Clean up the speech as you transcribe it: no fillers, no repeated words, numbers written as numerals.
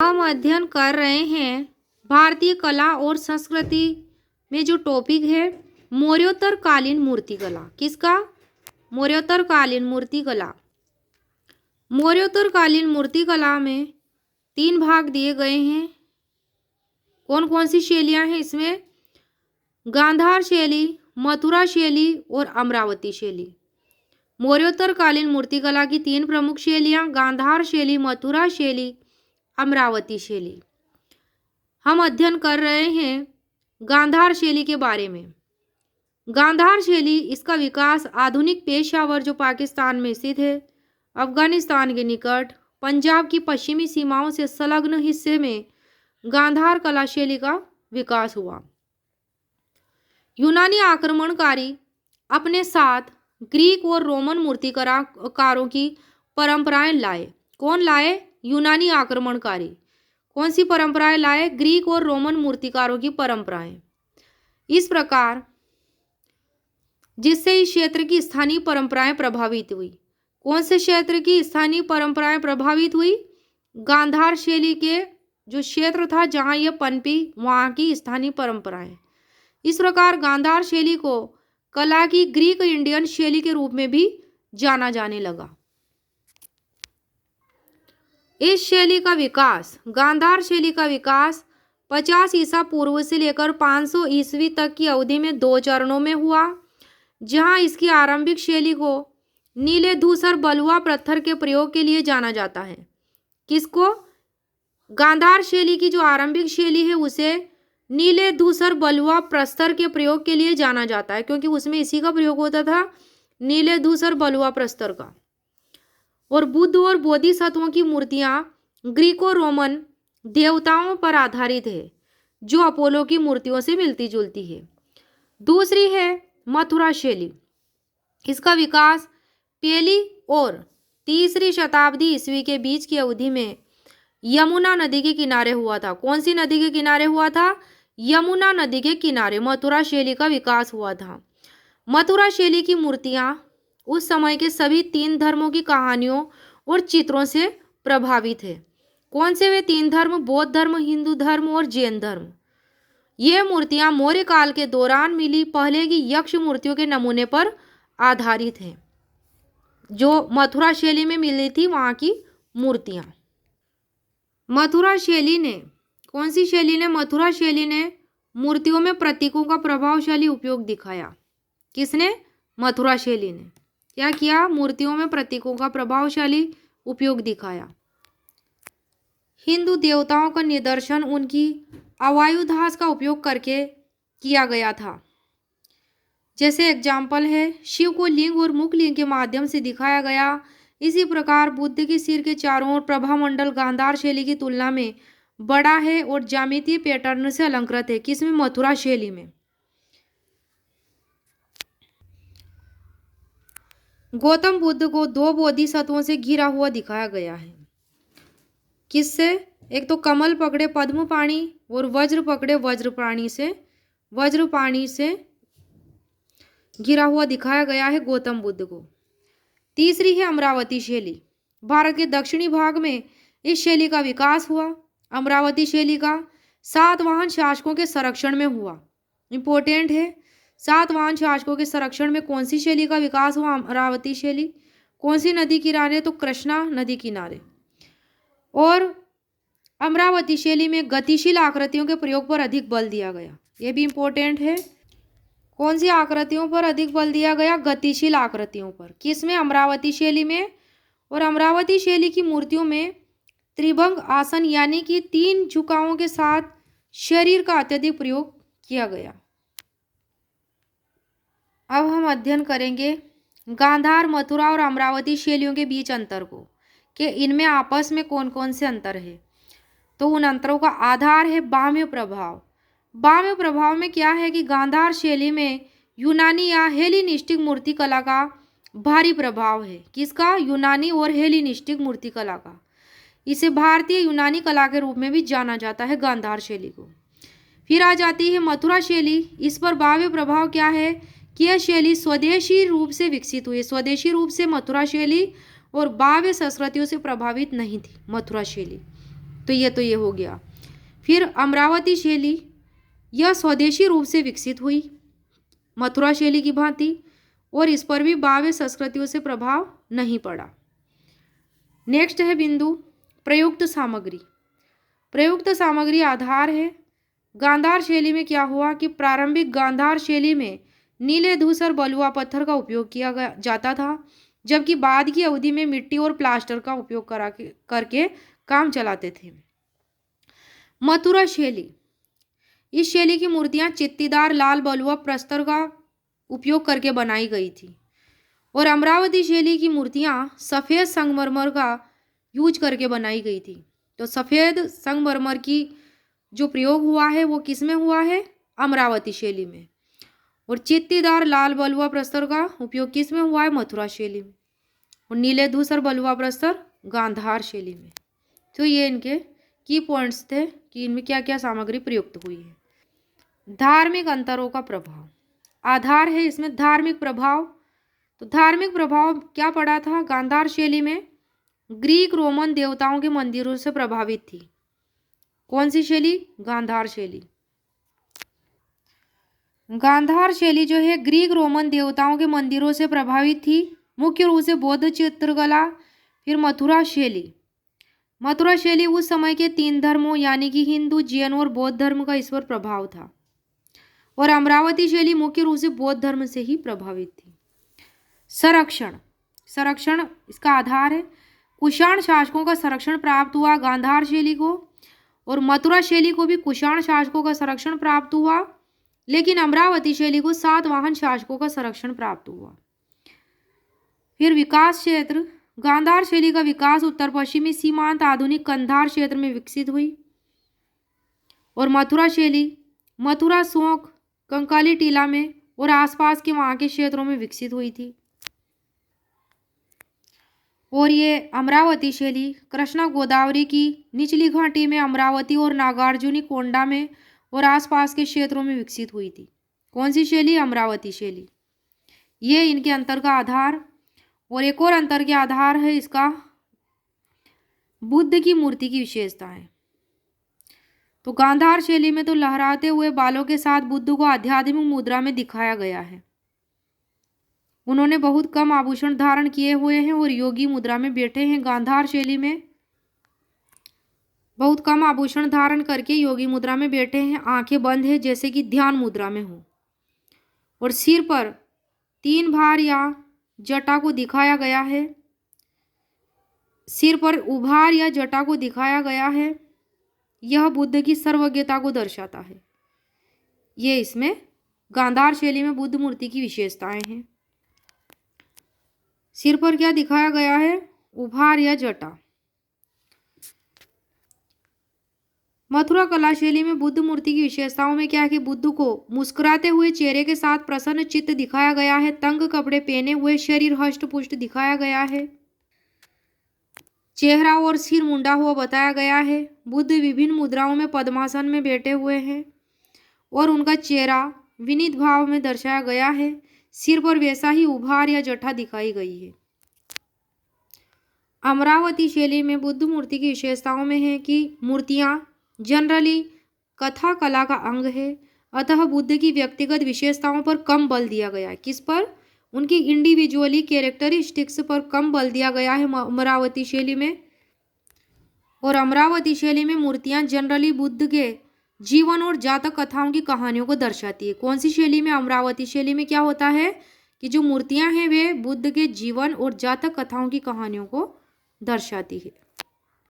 हम अध्ययन कर रहे हैं भारतीय कला और संस्कृति में जो टॉपिक है मौर्योत्तरकालीन मूर्तिकला। किसका? मौर्योत्तरकालीन मूर्तिकला। मौर्योत्तरकालीन मूर्तिकला में 3 भाग दिए गए हैं। कौन कौन सी शैलियां हैं इसमें? गांधार शैली, मथुरा शैली और अमरावती शैली। मौर्योत्तरकालीन मूर्तिकला की 3 प्रमुख शैलियां गांधार शैली, मथुरा शैली, अमरावती शैली। हम अध्ययन कर रहे हैं गांधार शैली के बारे में। गांधार शैली, इसका विकास आधुनिक पेशावर जो पाकिस्तान में स्थित है, अफगानिस्तान के निकट, पंजाब की पश्चिमी सीमाओं से संलग्न हिस्से में गांधार कला शैली का विकास हुआ। यूनानी आक्रमणकारी अपने साथ ग्रीक और रोमन मूर्तिकारों की परंपराएं लाए। कौन लाए? यूनानी आक्रमणकारी। कौन सी परंपराएं लाए? ग्रीक और रोमन मूर्तिकारों की परंपराएं। इस प्रकार जिससे इस क्षेत्र की स्थानीय परंपराएं प्रभावित हुई। कौन से क्षेत्र की स्थानीय परंपराएं प्रभावित हुई? गांधार शैली के जो क्षेत्र था जहां यह पनपी, वहां की स्थानीय परंपराएं। इस प्रकार गांधार शैली को कला की ग्रीक इंडियन शैली के रूप में भी जाना जाने लगा। इस शैली का विकास, गांधार शैली का विकास 50 ईसा पूर्व से लेकर 500 ईस्वी तक की अवधि में 2 चरणों में हुआ, जहां इसकी आरंभिक शैली को नीले धूसर बलुआ पत्थर के प्रयोग के लिए जाना जाता है। किसको? गांधार शैली की जो आरंभिक शैली है उसे नीले धूसर बलुआ प्रस्तर के प्रयोग के लिए जाना जाता है, क्योंकि उसमें इसी का प्रयोग होता था, नीले धूसर बलुआ प्रस्तर का। और बुद्ध और बोधिसत्वों की मूर्तियां ग्रीको रोमन देवताओं पर आधारित है, जो अपोलो की मूर्तियों से मिलती जुलती है। दूसरी है मथुरा शैली। इसका विकास 1ली और 3री शताब्दी ईस्वी के बीच की अवधि में यमुना नदी के किनारे हुआ था। कौन सी नदी के किनारे हुआ था? यमुना नदी के किनारे मथुरा शैली का विकास हुआ था। मथुरा शैली की मूर्तियां उस समय के सभी 3 धर्मों की कहानियों और चित्रों से प्रभावित है। कौन से वे 3 धर्म? बौद्ध धर्म, हिंदू धर्म और जैन धर्म। ये मूर्तियां मौर्य काल के दौरान मिली पहले की यक्ष मूर्तियों के नमूने पर आधारित हैं, जो मथुरा शैली में मिली थी वहां की मूर्तियां। मथुरा शैली ने, कौन सी शैली ने? मथुरा शैली ने मूर्तियों में प्रतीकों का प्रभावशाली उपयोग दिखाया। किसने? मथुरा शैली ने क्या किया? मूर्तियों में प्रतीकों का प्रभावशाली उपयोग दिखाया। हिंदू देवताओं का निदर्शन उनकी अवायुधास का उपयोग करके किया गया था। जैसे एग्जाम्पल है, शिव को लिंग और मुख लिंग के माध्यम से दिखाया गया। इसी प्रकार बुद्ध के सिर के चारों ओर प्रभामंडल गांधार शैली की तुलना में बड़ा है और ज्यामितीय पैटर्न से अलंकृत है। किसमें? मथुरा शैली में। गौतम बुद्ध को 2 बोधिसत्वों से घिरा हुआ दिखाया गया है। किससे? एक तो कमल पकड़े पद्मपाणि और वज्र पकड़े वज्रपाणि से घिरा हुआ दिखाया गया है गौतम बुद्ध को। तीसरी है अमरावती शैली। भारत के दक्षिणी भाग में इस शैली का विकास हुआ। अमरावती शैली का सातवाहन शासकों के संरक्षण में हुआ। इंपॉर्टेंट है, सातवाहन शासकों के संरक्षण में कौन सी शैली का विकास हुआ? अमरावती शैली। कौन सी नदी किनारे? तो कृष्णा नदी किनारे। और अमरावती शैली में गतिशील आकृतियों के प्रयोग पर अधिक बल दिया गया। यह भी इंपॉर्टेंट है। कौन सी आकृतियों पर अधिक बल दिया गया? गतिशील आकृतियों पर। किसमें? अमरावती शैली में। और अमरावती शैली की मूर्तियों में त्रिभंग आसन यानी कि 3 झुकावों के साथ शरीर का अत्यधिक प्रयोग किया गया। अब हम अध्ययन करेंगे गांधार, मथुरा और अमरावती शैलियों के बीच अंतर को, कि इनमें आपस में कौन कौन से अंतर है। तो उन अंतरों का आधार है बाह्य प्रभाव। बाह्य प्रभाव में क्या है कि गांधार शैली में यूनानी या हेलेनिस्टिक मूर्ति कला का भारी प्रभाव है। किसका? यूनानी और हेलेनिस्टिक मूर्ति कला का। इसे भारतीय यूनानी कला के रूप में भी जाना जाता है गांधार शैली को। फिर आ जाती है मथुरा शैली। इस पर बाह्य प्रभाव क्या है कि यह शैली स्वदेशी रूप से विकसित हुई। स्वदेशी रूप से मथुरा शैली और बाह्य संस्कृतियों से प्रभावित नहीं थी मथुरा शैली। तो ये हो गया। फिर अमरावती शैली, यह स्वदेशी रूप से विकसित हुई मथुरा शैली की भांति, और इस पर भी बाह्य संस्कृतियों से प्रभाव नहीं पड़ा। नेक्स्ट है बिंदु प्रयुक्त सामग्री। प्रयुक्त सामग्री आधार है। गांधार शैली में क्या हुआ कि प्रारंभिक गांधार शैली में नीले धूसर बलुआ पत्थर का उपयोग किया जाता था, जबकि बाद की अवधि में मिट्टी और प्लास्टर का उपयोग करके काम चलाते थे। मथुरा शैली, इस शैली की मूर्तियां चित्तीदार लाल बलुआ प्रस्तर का उपयोग करके बनाई गई थी, और अमरावती शैली की मूर्तियां सफ़ेद संगमरमर का यूज करके बनाई गई थी। तो सफ़ेद संगमरमर की जो प्रयोग हुआ है वो किस में हुआ है? अमरावती शैली में। और चित्तीदार लाल बलुआ प्रस्तर का उपयोग किस में हुआ है? मथुरा शैली में। और नीले धूसर बलुआ प्रस्तर गांधार शैली में। तो ये इनके की पॉइंट्स थे कि इनमें क्या क्या सामग्री प्रयुक्त हुई है। धार्मिक अंतरों का प्रभाव आधार है इसमें धार्मिक प्रभाव। तो धार्मिक प्रभाव क्या पड़ा था? गांधार शैली में ग्रीक रोमन देवताओं के मंदिरों से प्रभावित थी। कौन सी शैली? गांधार शैली। गांधार शैली जो है ग्रीक रोमन देवताओं के मंदिरों से प्रभावित थी, मुख्य रूप से बौद्ध चित्रकला। फिर मथुरा शैली, मथुरा शैली उस समय के 3 धर्मों यानी कि हिंदू, जैन और बौद्ध धर्म का इस पर प्रभाव था। और अमरावती शैली मुख्य रूप से बौद्ध धर्म से ही प्रभावित थी। संरक्षण, संरक्षण इसका आधार है। कुषाण शासकों का संरक्षण प्राप्त हुआ गांधार शैली को, और मथुरा शैली को भी कुषाण शासकों का संरक्षण प्राप्त हुआ, लेकिन अमरावती शैली को सातवाहन शासकों का संरक्षण प्राप्त हुआ। फिर विकास क्षेत्र, गांधार शैली का विकास उत्तर पश्चिमी सीमांत आधुनिक कंधार क्षेत्र में विकसित हुई। और मथुरा शैली मथुरा, सोंक, कंकाली टीला में और आसपास के वहाँ के क्षेत्रों में विकसित हुई थी। और ये अमरावती शैली कृष्णा गोदावरी की निचली घाटी में अमरावती और नागार्जुनी कोंडा में और आसपास के क्षेत्रों में विकसित हुई थी। कौन सी शैली? अमरावती शैली। ये इनके अंतर का आधार। और एक और अंतर के आधार है इसका बुद्ध की मूर्ति की विशेषताएं। तो गांधार शैली में तो लहराते हुए बालों के साथ बुद्ध को आध्यात्मिक मुद्रा में दिखाया गया है। उन्होंने बहुत कम आभूषण धारण किए हुए हैं और योगी मुद्रा में बैठे हैं। गांधार शैली में बहुत कम आभूषण धारण करके योगी मुद्रा में बैठे हैं, आंखें बंद है जैसे कि ध्यान मुद्रा में हो, और सिर पर 3 भार या जटा को दिखाया गया है। सिर पर उभार या जटा को दिखाया गया है। यह बुद्ध की सर्वज्ञता को दर्शाता है। ये इसमें गांधार शैली में बुद्ध मूर्ति की विशेषताएं हैं। सिर पर क्या दिखाया गया है? उभार या जटा। मथुरा कला शैली में बुद्ध मूर्ति की विशेषताओं में क्या है कि बुद्ध को मुस्कुराते हुए चेहरे के साथ प्रसन्न चित्त दिखाया गया है। तंग कपड़े पहने हुए शरीर हष्ट पुष्ट दिखाया गया है। चेहरा और सिर मुंडा हुआ बताया गया है। बुद्ध विभिन्न मुद्राओं में पद्मासन में बैठे हुए हैं और उनका चेहरा विनीत भाव में दर्शाया गया है। सिर पर वैसा ही उभार या जटा दिखाई गई है। अमरावती शैली में बुद्ध मूर्ति की विशेषताओं में है कि मूर्तियां जनरली कथा कला का अंग है, अतः बुद्ध की व्यक्तिगत विशेषताओं पर कम बल दिया गया है। किस पर? उनकी इंडिविजुअली कैरेक्टरिस्टिक्स पर कम बल दिया गया है अमरावती शैली में। और अमरावती शैली में मूर्तियां जनरली बुद्ध के जीवन और जातक कथाओं की कहानियों को दर्शाती है। कौन सी शैली में? अमरावती शैली में क्या होता है कि जो मूर्तियां हैं वे बुद्ध के जीवन और जातक कथाओं की कहानियों को दर्शाती है।